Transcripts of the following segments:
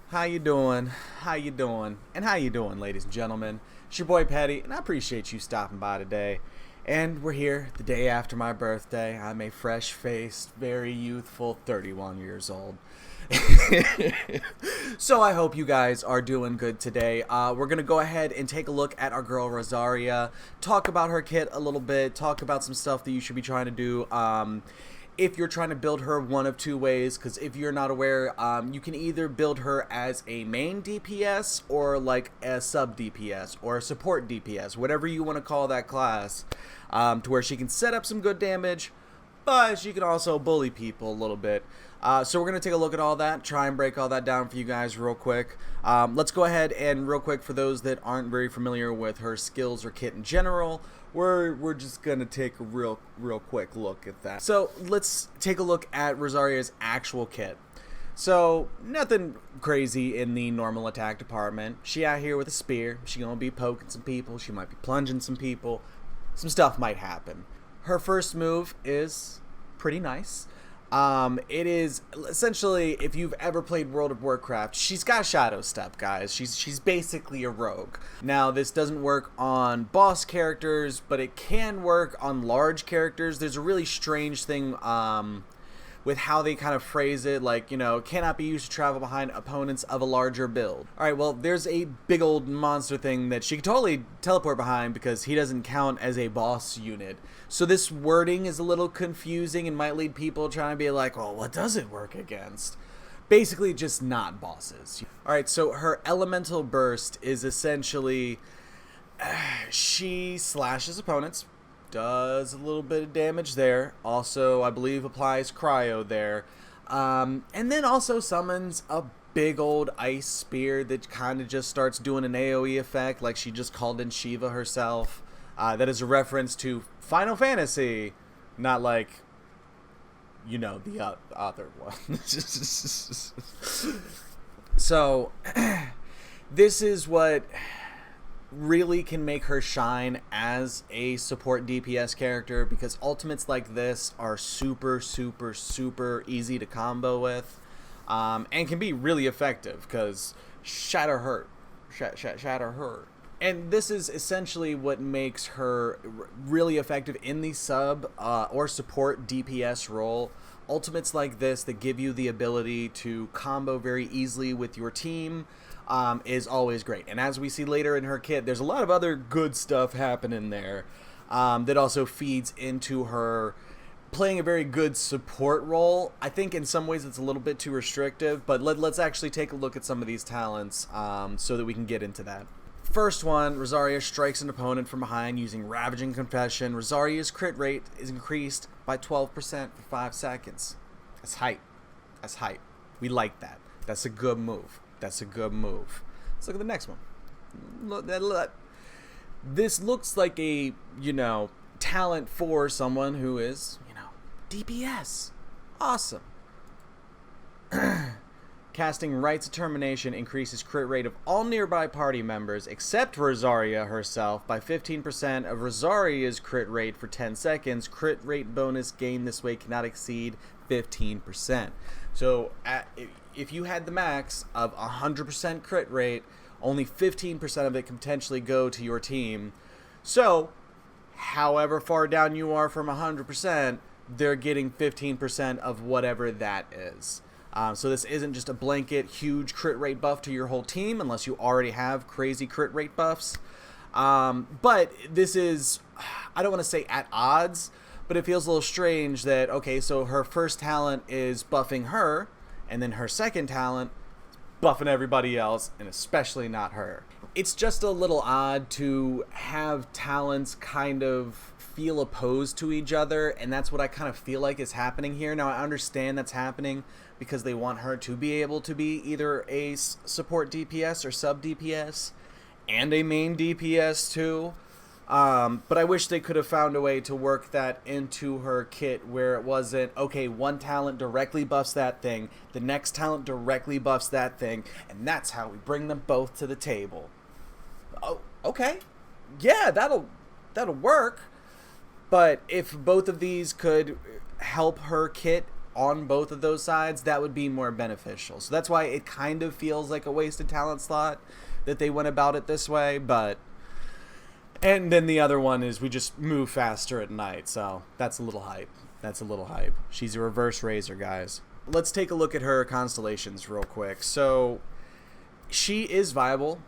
How you doing? How you doing? And how you doing, ladies and gentlemen? It's your boy Petty, and I appreciate you stopping by today. And we're here the day after my birthday. I'm a fresh-faced, very youthful 31 years old. So I hope you guys are doing good today. We're going to go ahead and take a look at our girl Rosaria, talk about her kit a little bit, talk about some stuff that you should be trying to do. If you're trying to build her one of two ways, because if you're not aware, you can either build her as a main DPS or like a sub DPS or a support DPS, whatever you want to call that class, to where she can set up some good damage, but she can also bully people a little bit. So we're going to take a look at all that, try and break all that down for you guys real quick. Let's go ahead and real quick, for those that aren't very familiar with her skills or kit in general, we're just going to take a real quick look at that. So let's take a look at Rosaria's actual kit. So nothing crazy in the normal attack department. She out here with a spear. She going to be poking some people. She might be plunging some people. Some stuff might happen. Her first move is pretty nice. It is essentially, if you've ever played World of Warcraft, she's got Shadow Step, guys. She's basically a rogue. Now, this doesn't work on boss characters, but it can work on large characters. There's a really strange thing, with how they kind of phrase it, like, you know, cannot be used to travel behind opponents of a larger build. Alright, well, there's a big old monster thing that she can totally teleport behind because he doesn't count as a boss unit. So this wording is a little confusing and might lead people trying to be like, well, what does it work against? Basically, just not bosses. Alright, so her elemental burst is essentially, she slashes opponents, does a little bit of damage there. Also, I believe applies cryo there. And then also summons a big old ice spear that kind of just starts doing an AoE effect, like she just called in Shiva herself. That is a reference to Final Fantasy, not like, you know, the other one. So, this is what really can make her shine as a support DPS character, because ultimates like this are super easy to combo with, and can be really effective because shatter hurt. And this is essentially what makes her really effective in the sub or support DPS role. Ultimates like this that give you the ability to combo very easily with your team is always great. And as we see later in her kit, there's a lot of other good stuff happening there that also feeds into her playing a very good support role. I think in some ways it's a little bit too restrictive, but let's actually take a look at some of these talents so that we can get into that. First one, Rosaria strikes an opponent from behind using Ravaging Confession. Rosaria's crit rate is increased by 12% for 5 seconds. That's hype. That's hype. We like that. That's a good move. That's a good move. Let's look at the next one. Look. This looks like a, you know, talent for someone who is, you know, DPS. Awesome. Casting Rites of Termination increases crit rate of all nearby party members except Rosaria herself by 15% of Rosaria's crit rate for 10 seconds. Crit rate bonus gained this way cannot exceed 15%. So if you had the max of 100% crit rate, only 15% of it can potentially go to your team. So however far down you are from 100%, they're getting 15% of whatever that is. So this isn't just a blanket huge crit rate buff to your whole team unless you already have crazy crit rate buffs. But this is, I don't want to say at odds, but it feels a little strange that, okay, so her first talent is buffing her, and then her second talent is buffing everybody else, and especially not her. It's just a little odd to have talents kind of feel opposed to each other, and that's what I kind of feel like is happening here. Now, I understand that's happening because they want her to be able to be either a support DPS or sub DPS and a main DPS too. But I wish they could have found a way to work that into her kit where it wasn't, okay, one talent directly buffs that thing, the next talent directly buffs that thing, and that's how we bring them both to the table. Oh, okay. Yeah, that'll work. But if both of these could help her kit on both of those sides, that would be more beneficial. So that's why it kind of feels like a wasted talent slot that they went about it this way. But and then the other one is we just move faster at night, so that's a little hype. That's a little hype. She's a reverse Razor, guys. Let's take a look at her Constellations real quick. So she is viable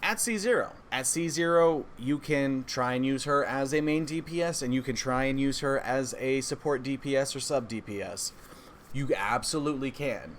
at C0. At C0, you can try and use her as a main DPS, and you can try and use her as a support DPS or sub DPS. You absolutely can.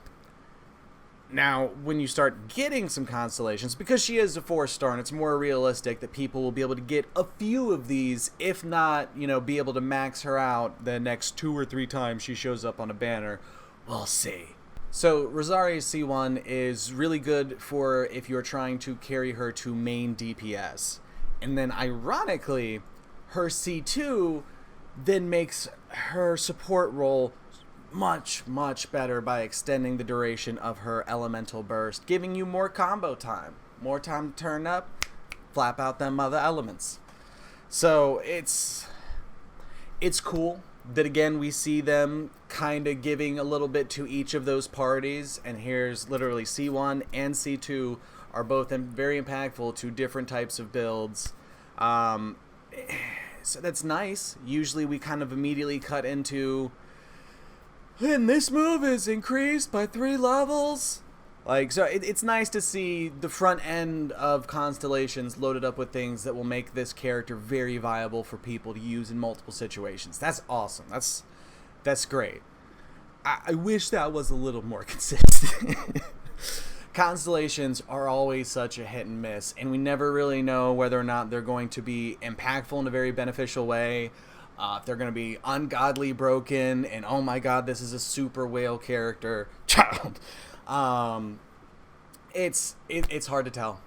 Now, when you start getting some Constellations, because she is a 4-star and it's more realistic that people will be able to get a few of these, if not, you know, be able to max her out the next 2 or 3 times she shows up on a banner. We'll see. So, Rosaria's C1 is really good for if you're trying to carry her to main DPS. And then, ironically, her C2 then makes her support role much, much better by extending the duration of her elemental burst, giving you more combo time. More time to turn up, flap out them other elements. So, it's cool that, again, we see them kind of giving a little bit to each of those parties, and here's literally C1 and C2 are both very impactful to different types of builds. So that's nice. Usually we kind of immediately cut into, and this move is increased by 3 levels. Like, so it's nice to see the front end of Constellations loaded up with things that will make this character very viable for people to use in multiple situations. That's awesome. That's great. I wish that was a little more consistent. Constellations are always such a hit and miss, and we never really know whether or not they're going to be impactful in a very beneficial way. If they're going to be ungodly broken, and oh my god, this is a super whale character. Child. It's hard to tell.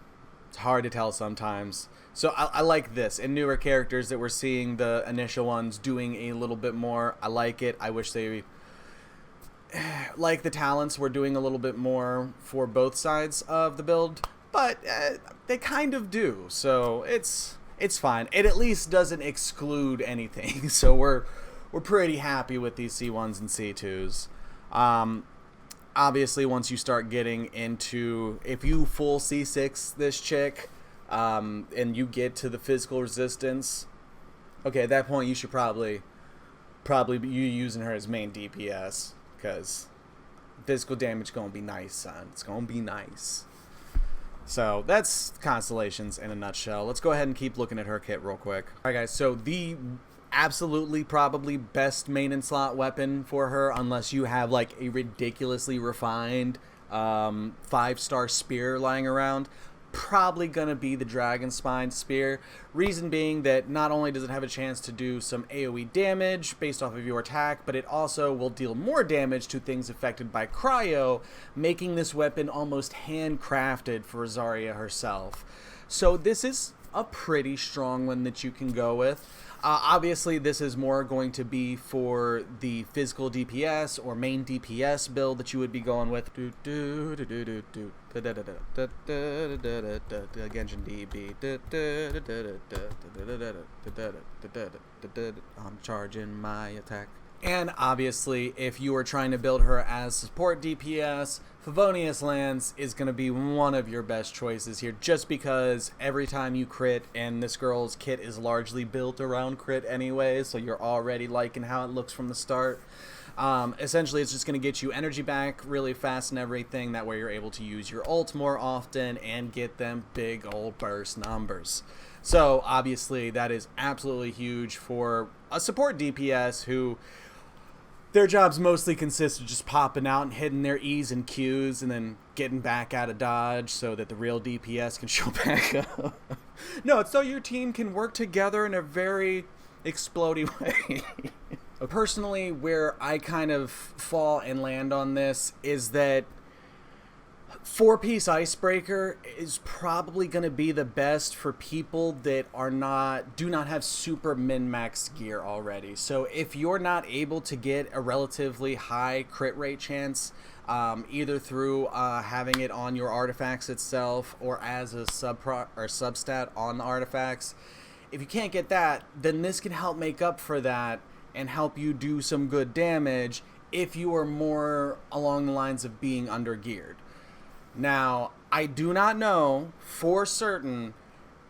It's hard to tell sometimes. So I like this. In newer characters that we're seeing the initial ones doing a little bit more, I like it. I wish they, like the talents, were doing a little bit more for both sides of the build, but they kind of do. So it's fine. It at least doesn't exclude anything. So we're pretty happy with these C1s and C2s. Obviously, once you start getting into, if you full C6 this chick, and you get to the physical resistance, okay, at that point you should probably be using her as main DPS, because physical damage gonna be nice, son. It's gonna be nice. So that's Constellations in a nutshell. Let's go ahead and keep looking at her kit real quick. All right, guys. So the absolutely probably best main and slot weapon for her, unless you have like a ridiculously refined 5-star spear lying around, probably gonna be the Dragon Spine Spear. Reason being that not only does it have a chance to do some AoE damage based off of your attack, but it also will deal more damage to things affected by cryo, making this weapon almost handcrafted for Rosaria herself. So this is a pretty strong one that you can go with. Obviously, this is more going to be for the physical DPS or main DPS build that you would be going with. Genshin DB. I'm charging my attack. And obviously, if you are trying to build her as support DPS, Favonius Lands is going to be one of your best choices here, just because every time you crit, and this girl's kit is largely built around crit anyway, so you're already liking how it looks from the start. Essentially, it's just going to get you energy back really fast and everything. That way you're able to use your ult more often and get them big old burst numbers. So obviously, that is absolutely huge for a support DPS who, their jobs mostly consist of just popping out and hitting their E's and Q's and then getting back out of dodge so that the real DPS can show back up. No, it's so your team can work together in a very explodey way. Personally, where I kind of fall and land on this is that 4-piece Icebreaker is probably going to be the best for people that do not have super min-max gear already. So if you're not able to get a relatively high crit rate chance, either through having it on your artifacts itself or as a substat on the artifacts, if you can't get that, then this can help make up for that and help you do some good damage if you are more along the lines of being under-geared. Now, I do not know for certain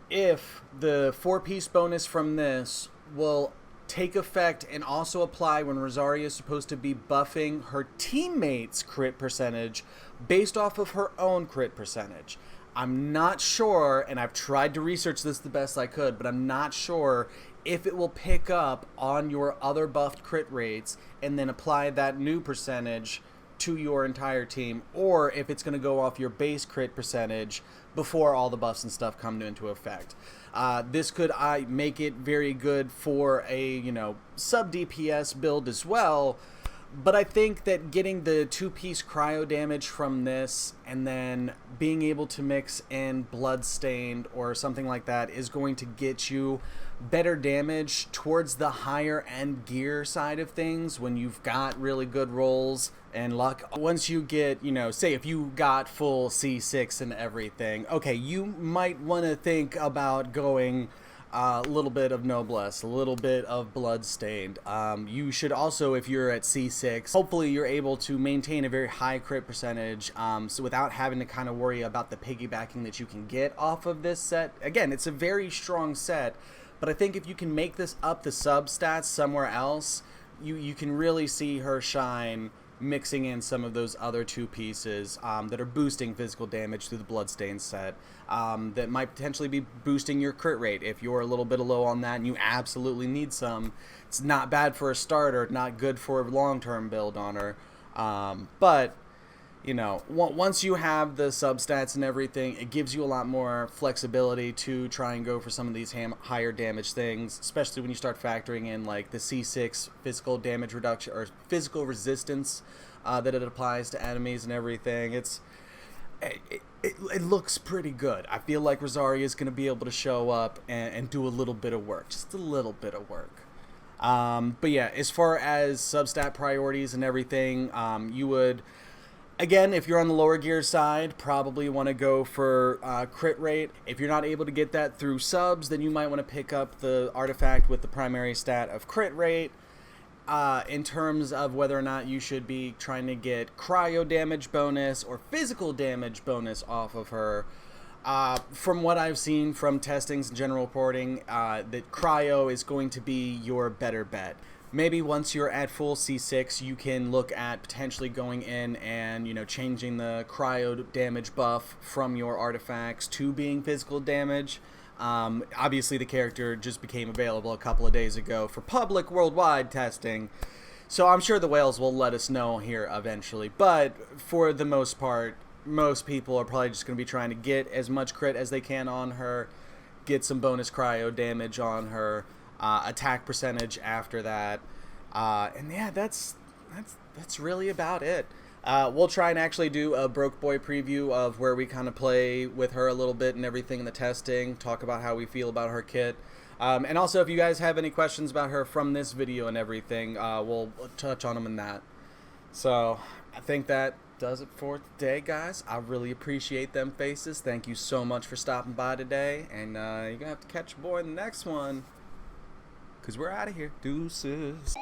if the 4-piece bonus from this will take effect and also apply when Rosaria is supposed to be buffing her teammates' crit percentage based off of her own crit percentage. I'm not sure, and I've tried to research this the best I could, but I'm not sure if it will pick up on your other buffed crit rates and then apply that new percentage to your entire team, or if it's going to go off your base crit percentage before all the buffs and stuff come into effect. This could make it very good for a, sub DPS build as well, but I think that getting the 2-piece cryo damage from this and then being able to mix in Bloodstained or something like that is going to get you better damage towards the higher end gear side of things when you've got really good rolls and luck. Once you get, say if you got full C6 and everything, okay, you might want to think about going a little bit of Noblesse, a little bit of Bloodstained. You should also, if you're at C6, hopefully you're able to maintain a very high crit percentage, so without having to kind of worry about the piggybacking that you can get off of this set. Again, it's a very strong set, but I think if you can make this up the sub stats somewhere else, you can really see her shine mixing in some of those other 2 pieces that are boosting physical damage through the Bloodstained set, that might potentially be boosting your crit rate if you're a little bit low on that and you absolutely need some. It's not bad for a starter, not good for a long-term build on her, but once you have the substats and everything, it gives you a lot more flexibility to try and go for some of these higher damage things, especially when you start factoring in like the C6 physical damage reduction or physical resistance that it applies to enemies and everything. It looks pretty good. I feel like Rosaria is going to be able to show up and do a little bit of work, just a little bit of work. But yeah, as far as substat priorities and everything, you would... Again, if you're on the lower gear side, probably want to go for crit rate. If you're not able to get that through subs, then you might want to pick up the artifact with the primary stat of crit rate. In terms of whether or not you should be trying to get cryo damage bonus or physical damage bonus off of her, from what I've seen from testings and general reporting, that cryo is going to be your better bet. Maybe once you're at full C6, you can look at potentially going in and, changing the cryo damage buff from your artifacts to being physical damage. Obviously, the character just became available a couple of days ago for public worldwide testing, so I'm sure the whales will let us know here eventually. But for the most part, most people are probably just going to be trying to get as much crit as they can on her, get some bonus cryo damage on her, attack percentage after that, and yeah, that's really about it. We'll try and actually do a Broke Boy preview of where we kind of play with her a little bit and everything in the testing, talk about how we feel about her kit, and also if you guys have any questions about her from this video and everything, we'll touch on them in that. So I think that does it for today, guys. I really appreciate them faces. Thank you so much for stopping by today, and you're gonna have to catch your boy in the next one, because we're out of here. Deuces.